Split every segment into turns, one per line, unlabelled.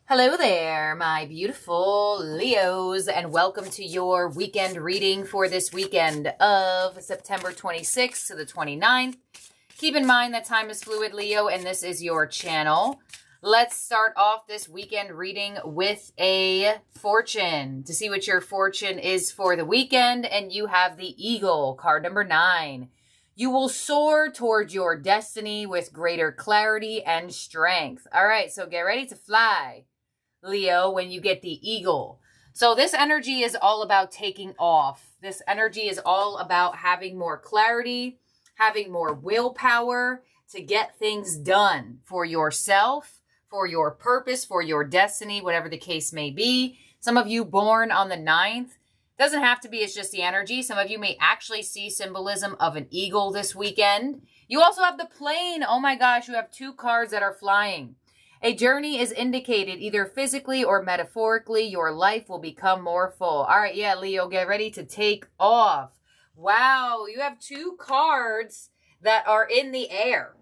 Hello there, my beautiful Leos, and welcome to your weekend reading for this weekend of September 26th to the 29th. Keep in mind that time is fluid, Leo, and this is your channel. Let's start off this weekend reading with a fortune to see what your fortune is for the weekend, and you have the Eagle, card number 9. You will soar towards your destiny with greater clarity and strength. All right, so get ready to fly, Leo, when you get the Eagle. So this energy is all about taking off. This energy is all about having more clarity, having more willpower to get things done for yourself, for your purpose, for your destiny, whatever the case may be. Some of you born on the 9th, doesn't have to be, it's just the energy. Some of you may actually see symbolism of an eagle this weekend. You also have the plane. Oh my gosh, you have 2 cards that are flying. A journey is indicated either physically or metaphorically. Your life will become more full. All right, yeah, Leo, get ready to take off. Wow, you have 2 cards that are in the air.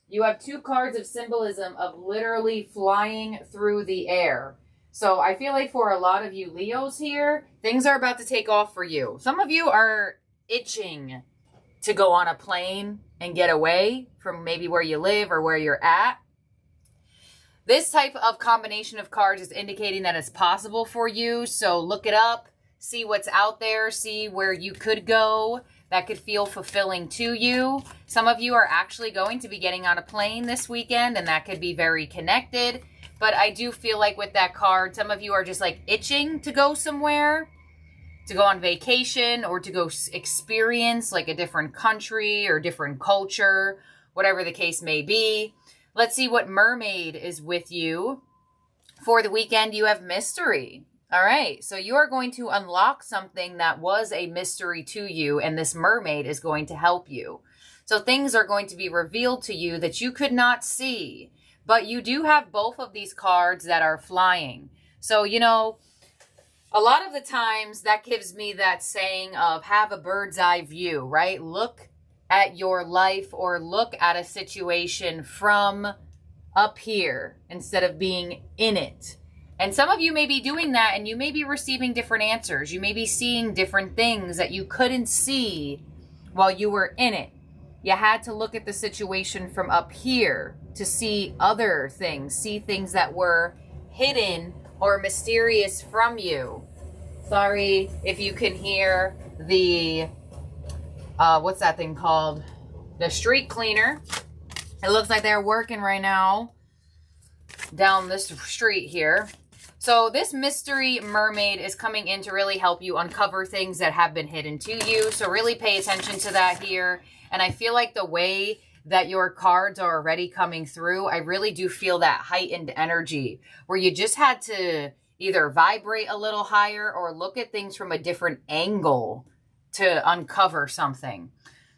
You have 2 cards of symbolism of literally flying through the air. So I feel like for a lot of you Leos here, things are about to take off for you. Some of you are itching to go on a plane and get away from maybe where you live or where you're at. This type of combination of cards is indicating that it's possible for you. So look it up, see what's out there, see where you could go that could feel fulfilling to you. Some of you are actually going to be getting on a plane this weekend, and that could be very connected. But I do feel like with that card, some of you are just like itching to go somewhere, to go on vacation or to go experience like a different country or different culture, whatever the case may be. Let's see what mermaid is with you. For the weekend, you have mystery. All right, so you are going to unlock something that was a mystery to you, and this mermaid is going to help you. So things are going to be revealed to you that you could not see, but you do have both of these cards that are flying. So, you know, a lot of the times that gives me that saying of have a bird's eye view, right? Look at your life or look at a situation from up here instead of being in it. And some of you may be doing that, and you may be receiving different answers. You may be seeing different things that you couldn't see while you were in it. You had to look at the situation from up here to see other things, see things that were hidden or mysterious from you. Sorry if you can hear the what's that thing called? The street cleaner. It looks like they're working right now down this street here. So this mystery mermaid is coming in to really help you uncover things that have been hidden to you. So really pay attention to that here. And I feel like the way that your cards are already coming through, I really do feel that heightened energy where you just had to either vibrate a little higher or look at things from a different angle to uncover something.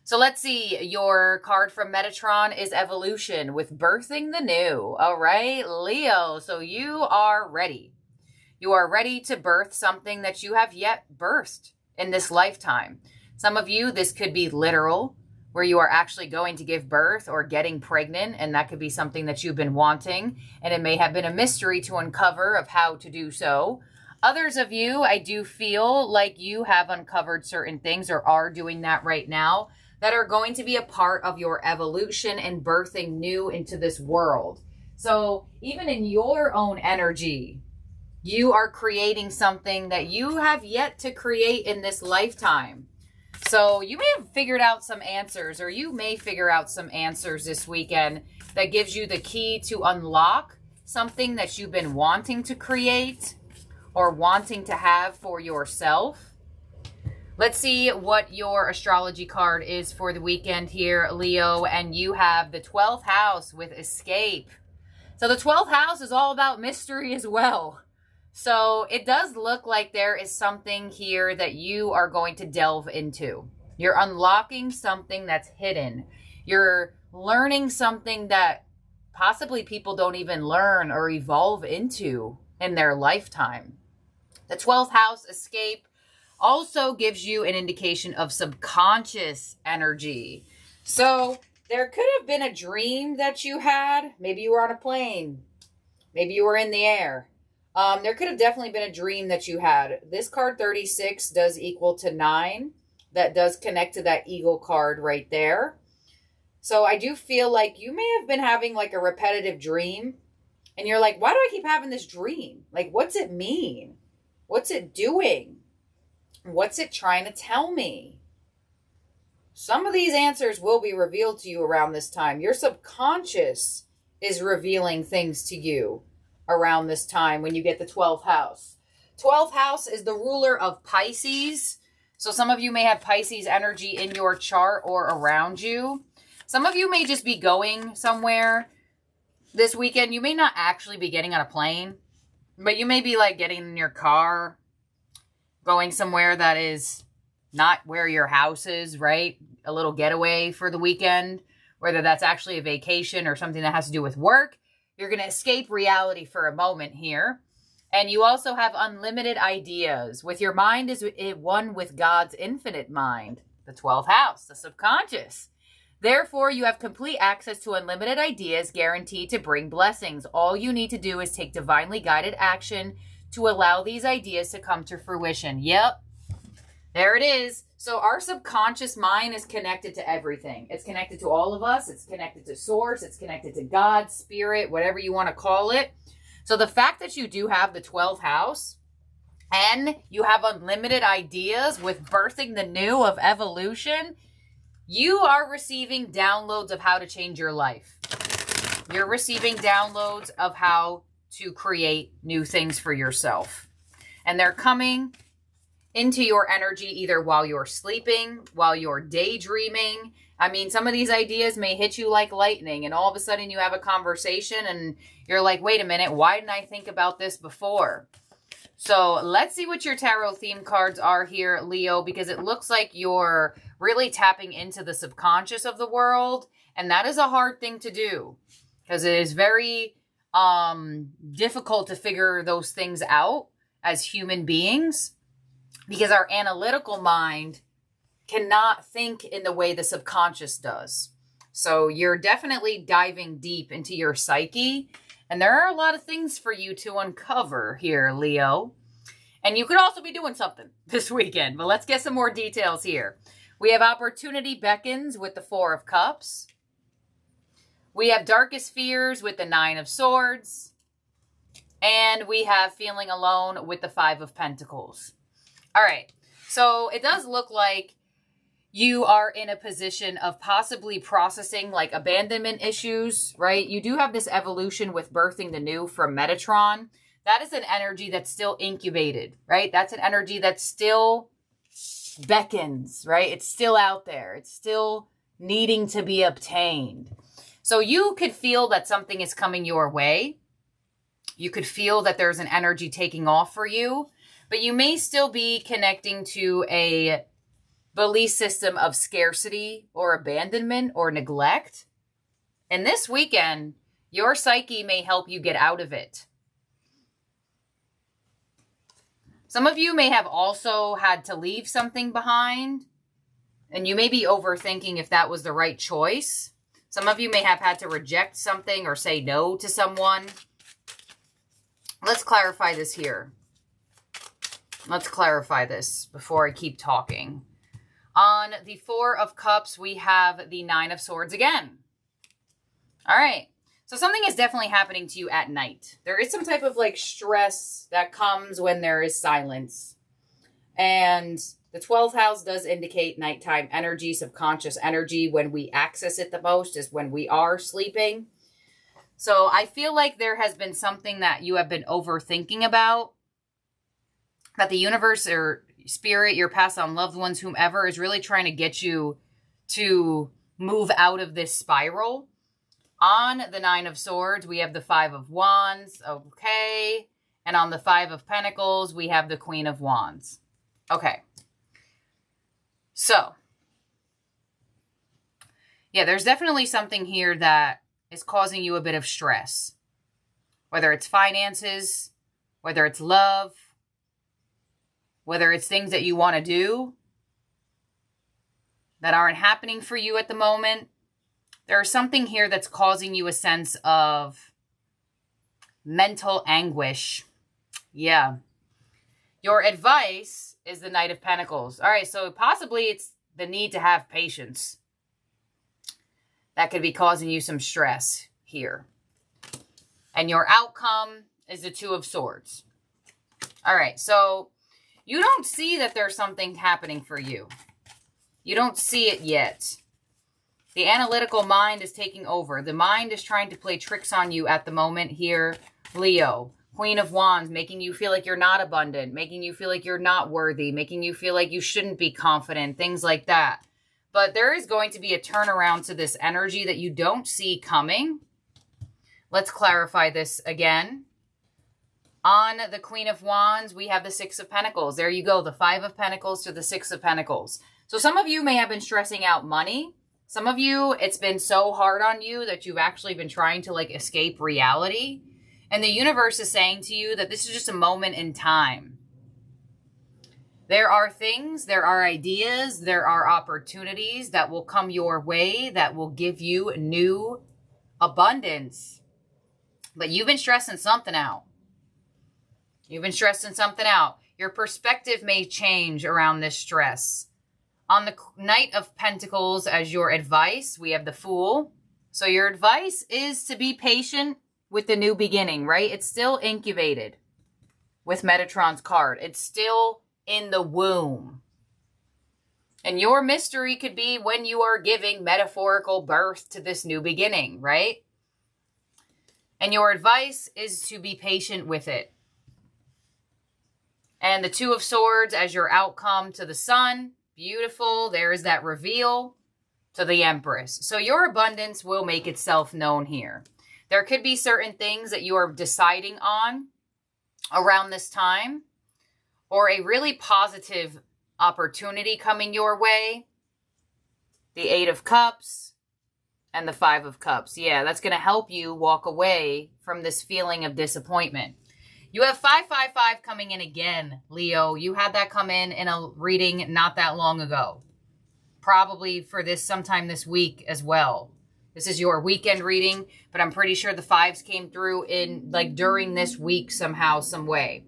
So let's see, your card from Metatron is Evolution with Birthing the New. All right, Leo, so you are ready. You are ready to birth something that you have yet birthed in this lifetime. Some of you, this could be literal, where you are actually going to give birth or getting pregnant, and that could be something that you've been wanting, and it may have been a mystery to uncover of how to do so. Others of you, I do feel like you have uncovered certain things or are doing that right now that are going to be a part of your evolution and birthing new into this world. So even in your own energy, you are creating something that you have yet to create in this lifetime. So you may have figured out some answers, or you may figure out some answers this weekend that gives you the key to unlock something that you've been wanting to create or wanting to have for yourself. Let's see what your astrology card is for the weekend here, Leo. And you have the 12th house with Escape. So the 12th house is all about mystery as well. So it does look like there is something here that you are going to delve into. You're unlocking something that's hidden. You're learning something that possibly people don't even learn or evolve into in their lifetime. The 12th house, Escape, also gives you an indication of subconscious energy. So there could have been a dream that you had. Maybe you were on a plane. Maybe you were in the air. There could have definitely been a dream that you had. This card 36 does equal to 9. That does connect to that eagle card right there. So I do feel like you may have been having like a repetitive dream. And you're like, why do I keep having this dream? Like, what's it mean? What's it doing? What's it trying to tell me? Some of these answers will be revealed to you around this time. Your subconscious is revealing things to you around this time when you get the 12th house. 12th house is the ruler of Pisces. So some of you may have Pisces energy in your chart or around you. Some of you may just be going somewhere this weekend. You may not actually be getting on a plane, but you may be like getting in your car, going somewhere that is not where your house is, right? A little getaway for the weekend, whether that's actually a vacation or something that has to do with work. You're going to escape reality for a moment here. And you also have unlimited ideas. With your mind is one with God's infinite mind, the 12th house, the subconscious. Therefore, you have complete access to unlimited ideas guaranteed to bring blessings. All you need to do is take divinely guided action to allow these ideas to come to fruition. Yep, there it is. So our subconscious mind is connected to everything. It's connected to all of us. It's connected to source. It's connected to God, spirit, whatever you want to call it. So the fact that you do have the 12th house and you have unlimited ideas with birthing the new of evolution, you are receiving downloads of how to change your life. You're receiving downloads of how to create new things for yourself. And they're coming into your energy either while you're sleeping, while you're daydreaming. I mean, some of these ideas may hit you like lightning, and all of a sudden you have a conversation and you're like, wait a minute, why didn't I think about this before? So let's see what your tarot theme cards are here, Leo, because it looks like you're really tapping into the subconscious of the world. And that is a hard thing to do because it is very difficult to figure those things out as human beings because our analytical mind cannot think in the way the subconscious does. So you're definitely diving deep into your psyche. And there are a lot of things for you to uncover here, Leo. And you could also be doing something this weekend. But let's get some more details here. We have opportunity beckons with the 4 of Cups. We have darkest fears with the 9 of Swords. And we have feeling alone with the 5 of Pentacles. All right. So it does look like you are in a position of possibly processing like abandonment issues, right? You do have this evolution with birthing the new from Metatron. That is an energy that's still incubated, right? That's an energy that still beckons, right? It's still out there. It's still needing to be obtained. So you could feel that something is coming your way. You could feel that there's an energy taking off for you, but you may still be connecting to a belief system of scarcity or abandonment or neglect. And this weekend, your psyche may help you get out of it. Some of you may have also had to leave something behind, and you may be overthinking if that was the right choice. Some of you may have had to reject something or say no to someone. Let's clarify this here. Let's clarify this before I keep talking. On the 4 of Cups, we have the 9 of Swords again. All right. So something is definitely happening to you at night. There is some type of like stress that comes when there is silence. And the 12th house does indicate nighttime energy, subconscious energy. When we access it the most is when we are sleeping. So I feel like there has been something that you have been overthinking about, that the universe or spirit, your past on loved ones, whomever, is really trying to get you to move out of this spiral. On the 9 of Swords, we have the 5 of Wands. Okay. And on the 5 of Pentacles, we have the Queen of Wands. Okay. So, yeah, there's definitely something here that is causing you a bit of stress. Whether it's finances, whether it's love, whether it's things that you want to do that aren't happening for you at the moment. There's something here that's causing you a sense of mental anguish. Yeah. Your advice is the Knight of Pentacles. All right, so possibly it's the need to have patience. That could be causing you some stress here. And your outcome is the Two of Swords. All right, so you don't see that there's something happening for you. You don't see it yet. The analytical mind is taking over. The mind is trying to play tricks on you at the moment here, Leo. Queen of Wands, making you feel like you're not abundant, making you feel like you're not worthy, making you feel like you shouldn't be confident, things like that. But there is going to be a turnaround to this energy that you don't see coming. Let's clarify this again. On the Queen of Wands, we have the Six of Pentacles. There you go, the Five of Pentacles to the Six of Pentacles. So some of you may have been stressing out money. Some of you, it's been so hard on you that you've actually been trying to like escape reality. And the universe is saying to you that this is just a moment in time. There are things, there are ideas, there are opportunities that will come your way that will give you new abundance. But you've been stressing something out. You've been stressing something out. Your perspective may change around this stress. On the Knight of Pentacles as your advice, we have the Fool. So your advice is to be patient with the new beginning, right? It's still incubated with Metatron's card. It's still in the womb. And your mystery could be when you are giving metaphorical birth to this new beginning, right? And your advice is to be patient with it. And the Two of Swords as your outcome to the Sun. Beautiful. There is that reveal to the Empress. So your abundance will make itself known here. There could be certain things that you are deciding on around this time, or a really positive opportunity coming your way. The Eight of Cups and the Five of Cups. Yeah, that's going to help you walk away from this feeling of disappointment. You have 555 coming in again, Leo. You had that come in a reading not that long ago. Probably for this sometime this week as well. This is your weekend reading, but I'm pretty sure the fives came through in like during this week somehow, some way.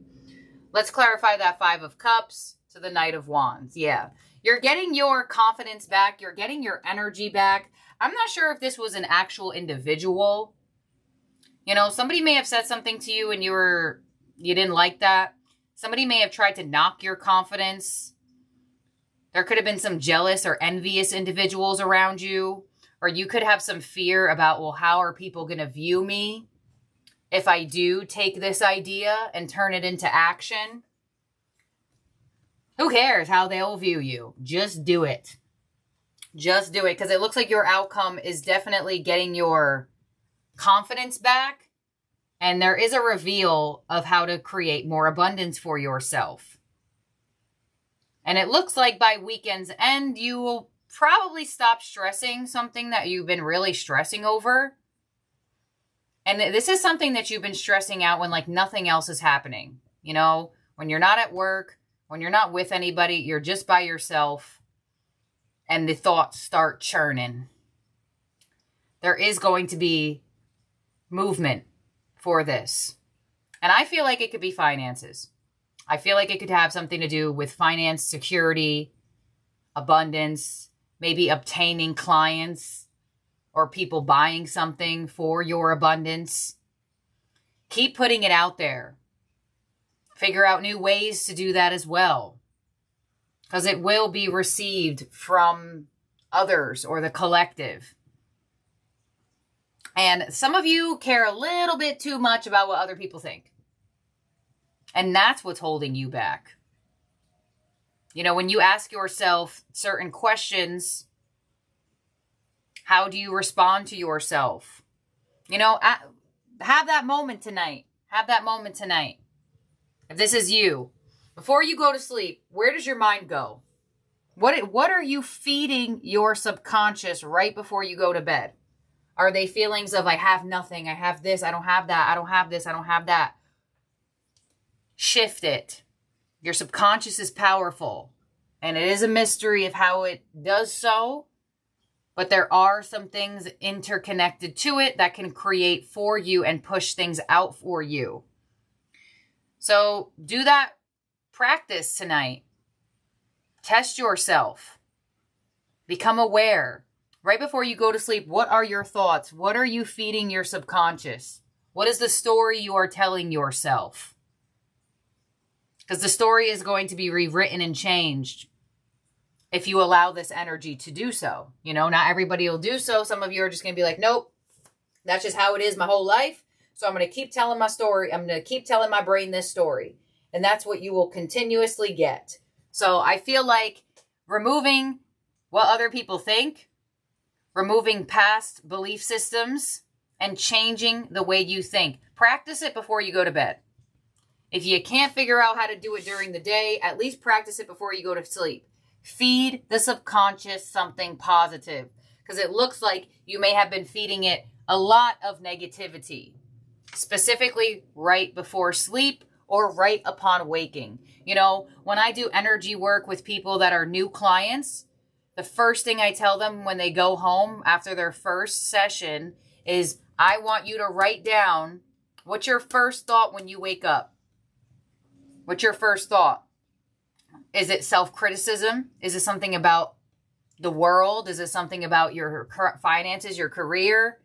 Let's clarify that Five of Cups to the Knight of Wands. Yeah. You're getting your confidence back. You're getting your energy back. I'm not sure if this was an actual individual. You know, somebody may have said something to you and you didn't like that. Somebody may have tried to knock your confidence. There could have been some jealous or envious individuals around you. Or you could have some fear about, well, how are people going to view me if I do take this idea and turn it into action? Who cares how they'll view you? Just do it. Just do it. Because it looks like your outcome is definitely getting your confidence back. And there is a reveal of how to create more abundance for yourself. And it looks like by weekend's end, you will probably stop stressing something that you've been really stressing over. And this is something that you've been stressing out when like nothing else is happening. You know, when you're not at work, when you're not with anybody, you're just by yourself and the thoughts start churning. There is going to be movement for this. And I feel like it could be finances. I feel like it could have something to do with finance, security, abundance, maybe obtaining clients or people buying something for your abundance. Keep putting it out there. Figure out new ways to do that as well. Because it will be received from others or the collective. And some of you care a little bit too much about what other people think. And that's what's holding you back. You know, when you ask yourself certain questions, how do you respond to yourself? You know, have that moment tonight. Have that moment tonight. If this is you, before you go to sleep, where does your mind go? What are you feeding your subconscious right before you go to bed? Are they feelings of I have nothing, I have this, I don't have that, I don't have this, I don't have that? Shift it. Your subconscious is powerful. And it is a mystery of how it does so. But there are some things interconnected to it that can create for you and push things out for you. So do that practice tonight. Test yourself. Become aware. Right before you go to sleep, what are your thoughts? What are you feeding your subconscious? What is the story you are telling yourself? Because the story is going to be rewritten and changed if you allow this energy to do so. You know, not everybody will do so. Some of you are just going to be like, nope, that's just how it is my whole life. So I'm going to keep telling my story. I'm going to keep telling my brain this story. And that's what you will continuously get. So I feel like removing what other people think, removing past belief systems, and changing the way you think. Practice it before you go to bed. If you can't figure out how to do it during the day, at least practice it before you go to sleep. Feed the subconscious something positive, because it looks like you may have been feeding it a lot of negativity, specifically right before sleep or right upon waking. You know, when I do energy work with people that are new clients, the first thing I tell them when they go home after their first session is, I want you to write down, what's your first thought when you wake up? What's your first thought? Is it self-criticism? Is it something about the world? Is it something about your finances, your career?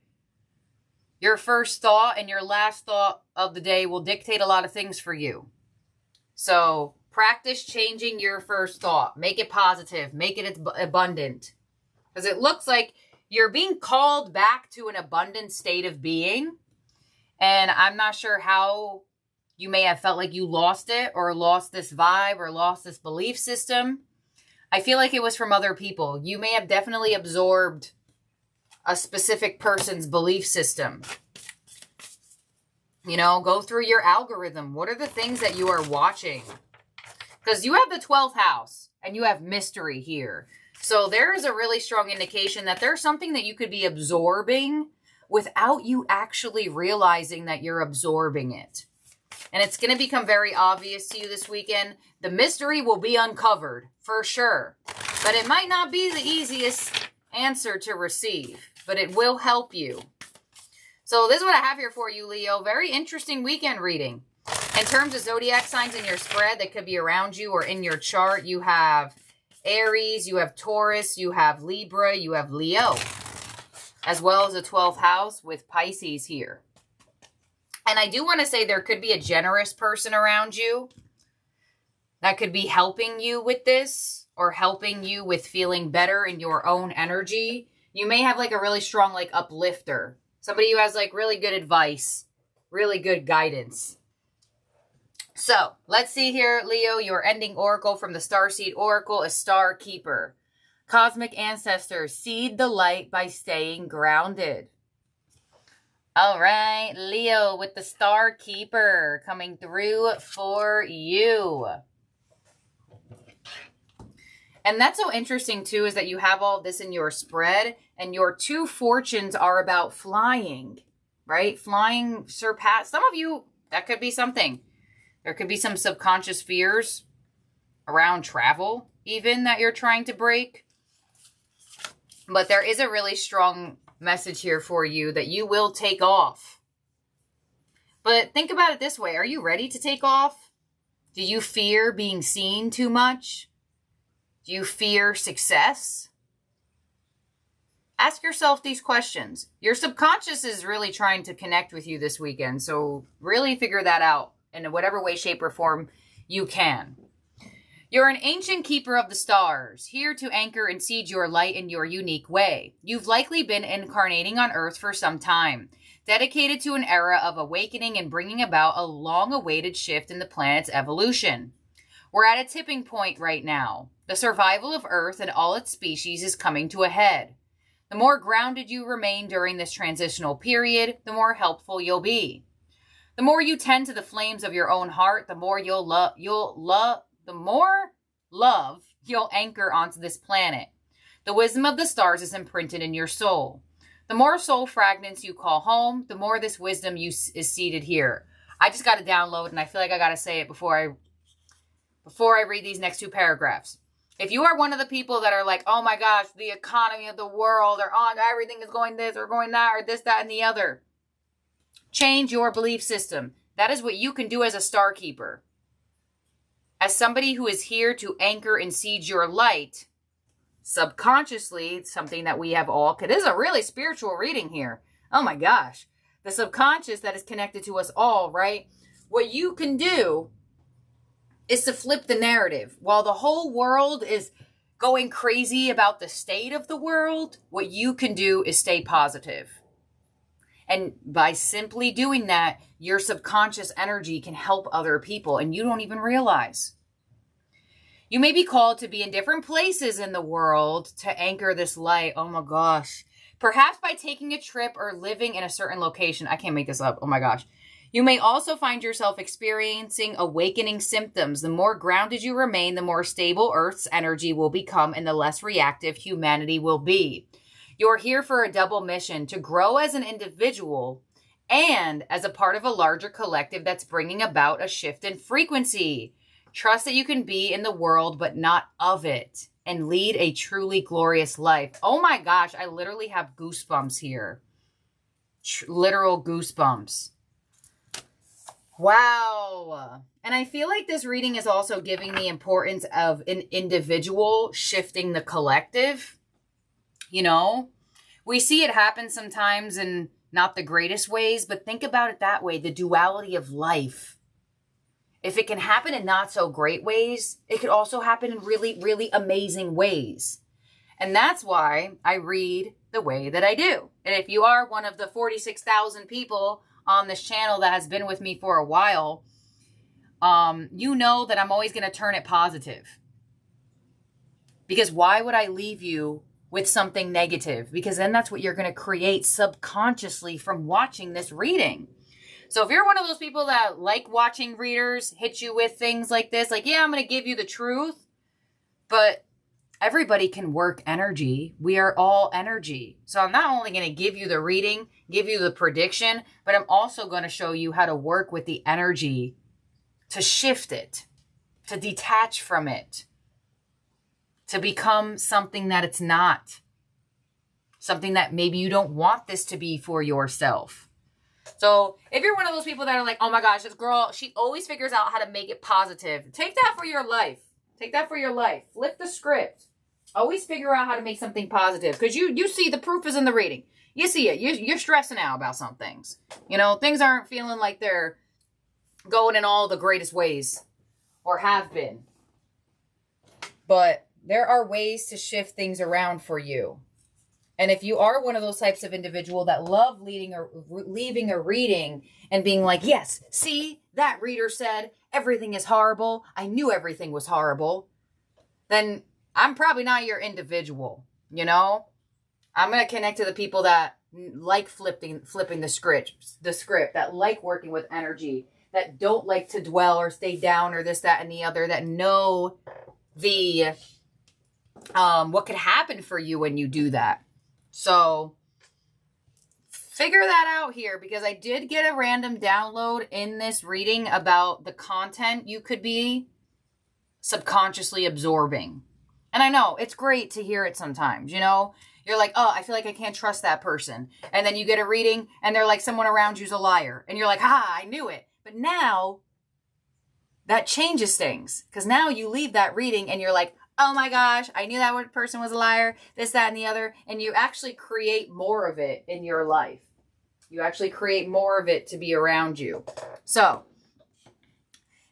Your first thought and your last thought of the day will dictate a lot of things for you. So practice changing your first thought. Make it positive. Make it abundant. Because it looks like you're being called back to an abundant state of being. And I'm not sure how you may have felt like you lost it, or lost this vibe, or lost this belief system. I feel like it was from other people. You may have definitely absorbed a specific person's belief system. You know, go through your algorithm. What are the things that you are watching? Because you have the 12th house and you have mystery here. So there is a really strong indication that there's something that you could be absorbing without you actually realizing that you're absorbing it. And it's going to become very obvious to you this weekend. The mystery will be uncovered for sure. But it might not be the easiest answer to receive, but it will help you. So this is what I have here for you, Leo. Very interesting weekend reading. In terms of zodiac signs in your spread that could be around you or in your chart, you have Aries, you have Taurus, you have Libra, you have Leo, as well as a 12th house with Pisces here. And I do want to say there could be a generous person around you that could be helping you with this, or helping you with feeling better in your own energy. You may have like a really strong like uplifter. Somebody who has like really good advice, really good guidance. So let's see here, Leo, your ending oracle from the Starseed Oracle, a Star Keeper. Cosmic ancestors, seed the light by staying grounded. All right, Leo with the Star Keeper coming through for you. And that's so interesting too, is that you have all this in your spread, and your two fortunes are about flying, right? Flying surpass. Some of you, that could be something. There could be some subconscious fears around travel even that you're trying to break. But there is a really strong message here for you that you will take off. But think about it this way. Are you ready to take off? Do you fear being seen too much? Do you fear success? Ask yourself these questions. Your subconscious is really trying to connect with you this weekend. So really figure that out in whatever way, shape, or form you can. You're an ancient keeper of the stars, here to anchor and seed your light in your unique way. You've likely been incarnating on Earth for some time, dedicated to an era of awakening and bringing about a long-awaited shift in the planet's evolution. We're at a tipping point right now. The survival of Earth and all its species is coming to a head. The more grounded you remain during this transitional period, the more helpful you'll be. The more you tend to the flames of your own heart, the more the more love you'll anchor onto this planet. The wisdom of the stars is imprinted in your soul. The more soul fragments you call home, the more this wisdom is seated here. I just got to download, and I feel like I got to say it before I read these next two paragraphs. If you are one of the people that are like, oh my gosh, the economy of the world, or oh, everything is going this or going that or this, that, and the other, change your belief system. That is what you can do as a star keeper. As somebody who is here to anchor and seed your light, subconsciously, something that we have all, because this is a really spiritual reading here. Oh my gosh. The subconscious that is connected to us all, right? What you can do is to flip the narrative. While the whole world is going crazy about the state of the world, what you can do is stay positive. And by simply doing that, your subconscious energy can help other people and you don't even realize. You may be called to be in different places in the world to anchor this light. Oh my gosh. Perhaps by taking a trip or living in a certain location. I can't make this up. Oh my gosh. You may also find yourself experiencing awakening symptoms. The more grounded you remain, the more stable Earth's energy will become and the less reactive humanity will be. You're here for a double mission, to grow as an individual and as a part of a larger collective that's bringing about a shift in frequency. Trust that you can be in the world, but not of it, and lead a truly glorious life. Oh my gosh, I literally have goosebumps here. Literal goosebumps. Wow. And I feel like this reading is also giving the importance of an individual shifting the collective. You know, we see it happen sometimes in not the greatest ways, but think about it that way, the duality of life. If it can happen in not so great ways, it could also happen in really, really amazing ways. And that's why I read the way that I do. And if you are one of the 46,000 people on this channel that has been with me for a while, you know that I'm always going to turn it positive. Because why would I leave you with something negative? Because then that's what you're going to create subconsciously from watching this reading. So if you're one of those people that like watching readers hit you with things like this, like, yeah, I'm going to give you the truth, but everybody can work energy. We are all energy. So I'm not only going to give you the reading, give you the prediction, but I'm also going to show you how to work with the energy to shift it, to detach from it, to become something that it's not. Something that maybe you don't want this to be for yourself. So if you're one of those people that are like, oh my gosh, this girl, she always figures out how to make it positive. Take that for your life. Take that for your life. Flip the script. Always figure out how to make something positive. Because you see the proof is in the reading. You see it. You're stressing out about some things. You know, things aren't feeling like they're going in all the greatest ways. Or have been. But there are ways to shift things around for you. And if you are one of those types of individual that love leaving a reading and being like, yes, see, that reader said everything is horrible. I knew everything was horrible. Then I'm probably not your individual, you know? I'm going to connect to the people that like flipping the script, that like working with energy, that don't like to dwell or stay down or this, that, and the other, that know the what could happen for you when you do that. So figure that out here, because I did get a random download in this reading about the content you could be subconsciously absorbing. And I know it's great to hear it sometimes, you know, you're like, oh, I feel like I can't trust that person. And then you get a reading and they're like, someone around you's a liar. And you're like, I knew it. But now that changes things, because now you leave that reading and you're like, oh my gosh, I knew that person was a liar, this, that, and the other. And you actually create more of it in your life. You actually create more of it to be around you. So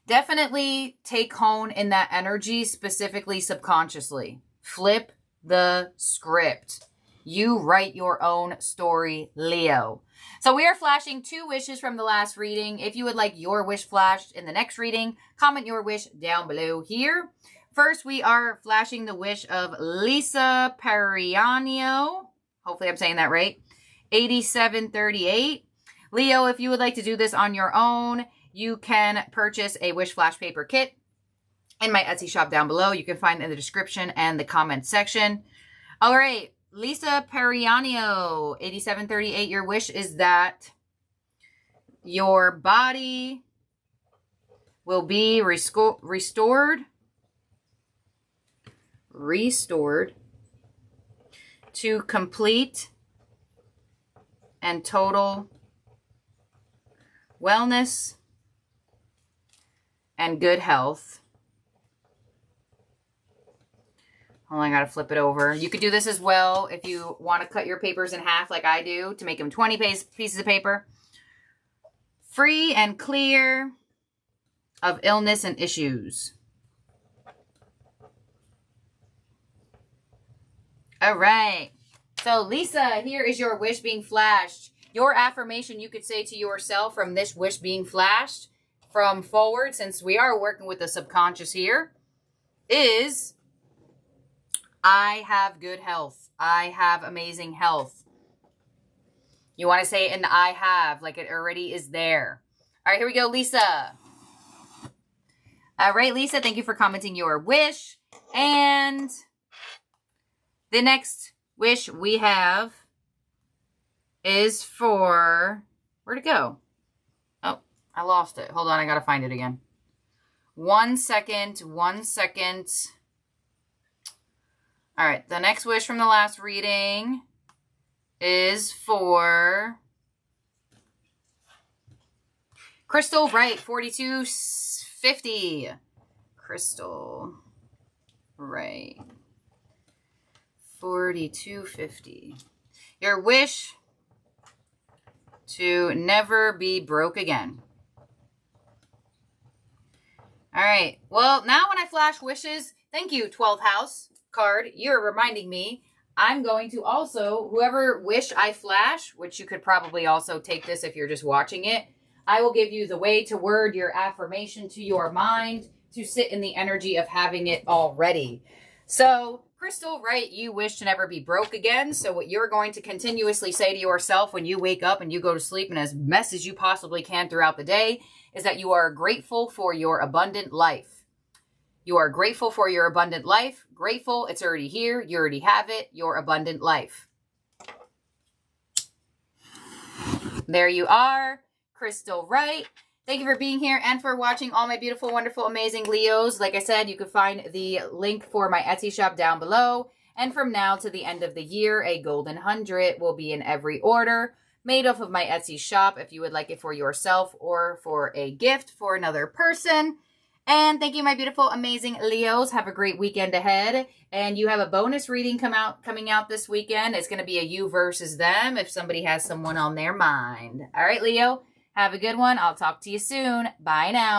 definitely take hone in that energy, specifically subconsciously. Flip the script. You write your own story, Leo. So we are flashing 2 wishes from the last reading. If you would like your wish flashed in the next reading, comment your wish down below here. First, we are flashing the wish of Lisa Periano. Hopefully I'm saying that right. 8738. Leo, if you would like to do this on your own, you can purchase a wish flash paper kit in my Etsy shop down below. You can find it in the description and the comment section. All right, Lisa Periano, 8738. Your wish is that your body will be restored restored to complete and total wellness and good health. Hold on, I gotta flip it over. You could do this as well if you want to cut your papers in half like I do to make them 20 pieces of paper. Free and clear of illness and issues. All right. So, Lisa, here is your wish being flashed. Your affirmation you could say to yourself from this wish being flashed from forward, since we are working with the subconscious here, is I have good health. I have amazing health. You want to say it in I have, like it already is there. All right, here we go, Lisa. All right, Lisa, thank you for commenting your wish. And the next wish we have is for, where'd it go? Oh, I lost it. Hold on, I gotta find it again. 1 second, 1 second. All right, the next wish from the last reading is for Crystal Wright, 4250. Crystal Wright, 4250. Your wish to never be broke again. All right. Well, now when I flash wishes, thank you, 12th house card. You're reminding me I'm going to also, whoever wish I flash, which you could probably also take this if you're just watching it, I will give you the way to word your affirmation to your mind to sit in the energy of having it already. So, Crystal, right, you wish to never be broke again. So what you're going to continuously say to yourself when you wake up and you go to sleep and as best as you possibly can throughout the day is that you are grateful for your abundant life. You are grateful for your abundant life. Grateful, it's already here. You already have it, your abundant life. There you are, Crystal Wright. Thank you for being here and for watching all my beautiful, wonderful, amazing Leos. Like I said, you can find the link for my Etsy shop down below. And from now to the end of the year, a golden 100 will be in every order made off of my Etsy shop if you would like it for yourself or for a gift for another person. And thank you, my beautiful, amazing Leos. Have a great weekend ahead. And you have a bonus reading coming out this weekend. It's going to be a you versus them if somebody has someone on their mind. All right, Leo. Have a good one. I'll talk to you soon. Bye now.